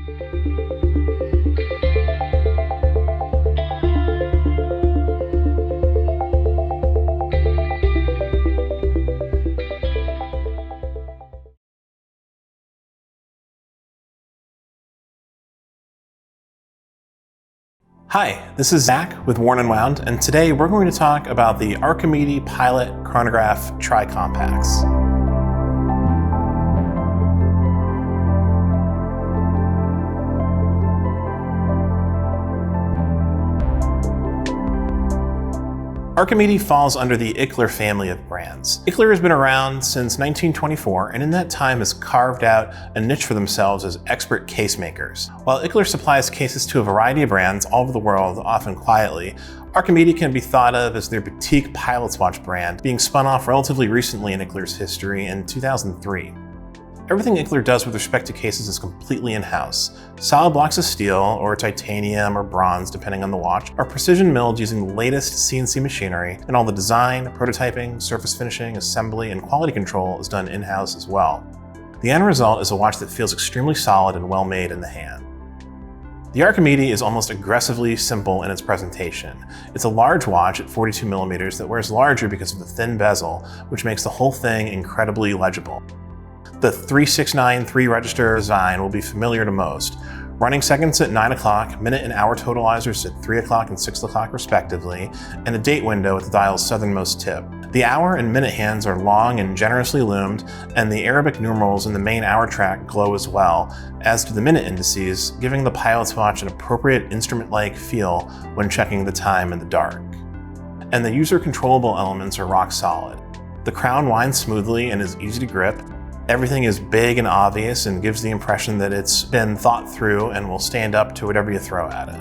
Hi, this is Zach with Worn and Wound, and today we're going to talk about the Archimede Pilot Chronograph Trikompax. Archimede falls under the Ichler family of brands. Ichler has been around since 1924, and in that time has carved out a niche for themselves as expert case makers. While Ichler supplies cases to a variety of brands all over the world, often quietly, Archimede can be thought of as their boutique pilot's watch brand, being spun off relatively recently in Ichler's history in 2003. Everything Ichler does with respect to cases is completely in-house. Solid blocks of steel, or titanium or bronze depending on the watch, are precision milled using the latest CNC machinery, and all the design, prototyping, surface finishing, assembly, and quality control is done in-house as well. The end result is a watch that feels extremely solid and well made in the hand. The Archimede is almost aggressively simple in its presentation. It's a large watch at 42mm that wears larger because of the thin bezel, which makes the whole thing incredibly legible. The 369 3-register design will be familiar to most. Running seconds at 9 o'clock, minute and hour totalizers at 3 o'clock and 6 o'clock respectively, and a date window at the dial's southernmost tip. The hour and minute hands are long and generously loomed, and the Arabic numerals in the main hour track glow as well, as do the minute indices, giving the pilot's watch an appropriate instrument-like feel when checking the time in the dark. And the user-controllable elements are rock solid. The crown winds smoothly and is easy to grip. Everything is big and obvious and gives the impression that it's been thought through and will stand up to whatever you throw at it.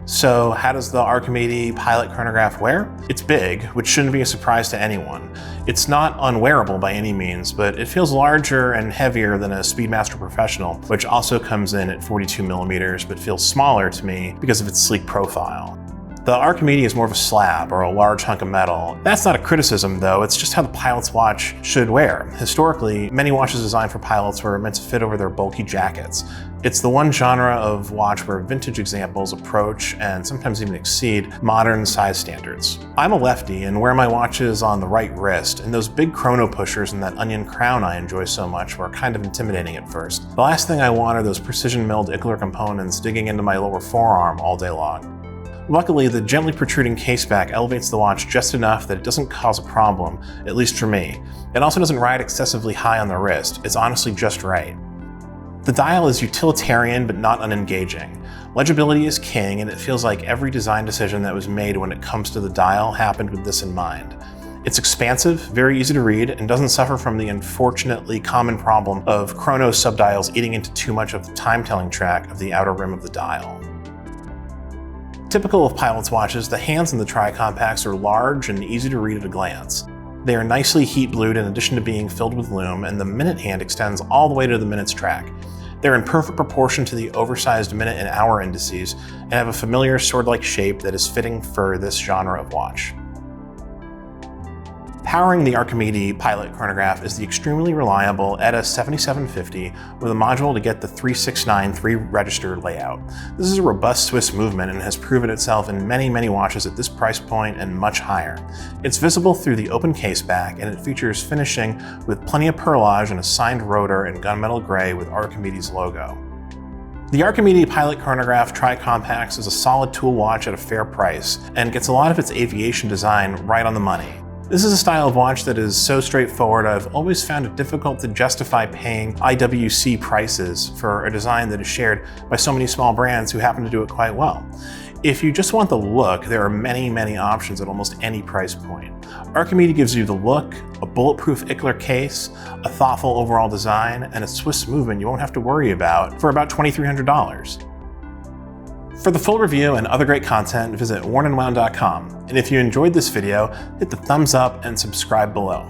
So how does the Archimede Pilot Chronograph wear? It's big, which shouldn't be a surprise to anyone. It's not unwearable by any means, but it feels larger and heavier than a Speedmaster Professional, which also comes in at 42mm but feels smaller to me because of its sleek profile. The Archimede is more of a slab or a large hunk of metal. That's not a criticism though, it's just how the pilot's watch should wear. Historically, many watches designed for pilots were meant to fit over their bulky jackets. It's the one genre of watch where vintage examples approach and sometimes even exceed modern size standards. I'm a lefty and wear my watches on the right wrist, and those big chrono pushers and that onion crown I enjoy so much were kind of intimidating at first. The last thing I want are those precision milled Ichler components digging into my lower forearm all day long. Luckily, the gently protruding caseback elevates the watch just enough that it doesn't cause a problem, at least for me. It also doesn't ride excessively high on the wrist. It's honestly just right. The dial is utilitarian but not unengaging. Legibility is king, and it feels like every design decision that was made when it comes to the dial happened with this in mind. It's expansive, very easy to read, and doesn't suffer from the unfortunately common problem of chrono subdials eating into too much of the time-telling track of the outer rim of the dial. Typical of pilot's watches, the hands in the Trikompax are large and easy to read at a glance. They are nicely heat blued in addition to being filled with lume, and the minute hand extends all the way to the minutes track. They're in perfect proportion to the oversized minute and hour indices, and have a familiar sword-like shape that is fitting for this genre of watch. Powering the Archimede Pilot Chronograph is the extremely reliable ETA 7750 with a module to get the 369 3-register layout. This is a robust Swiss movement and has proven itself in many watches at this price point and much higher. It's visible through the open caseback, and it features finishing with plenty of perlage and a signed rotor in gunmetal gray with Archimede's logo. The Archimede Pilot Chronograph Trikompax is a solid tool watch at a fair price and gets a lot of its aviation design right on the money. This is a style of watch that is so straightforward I've always found it difficult to justify paying IWC prices for a design that is shared by so many small brands who happen to do it quite well. If you just want the look, there are many options at almost any price point. Archimede gives you the look, a bulletproof Ichler case, a thoughtful overall design, and a Swiss movement you won't have to worry about for about $2,300. For the full review and other great content, visit wornandwound.com. And if you enjoyed this video, hit the thumbs up and subscribe below.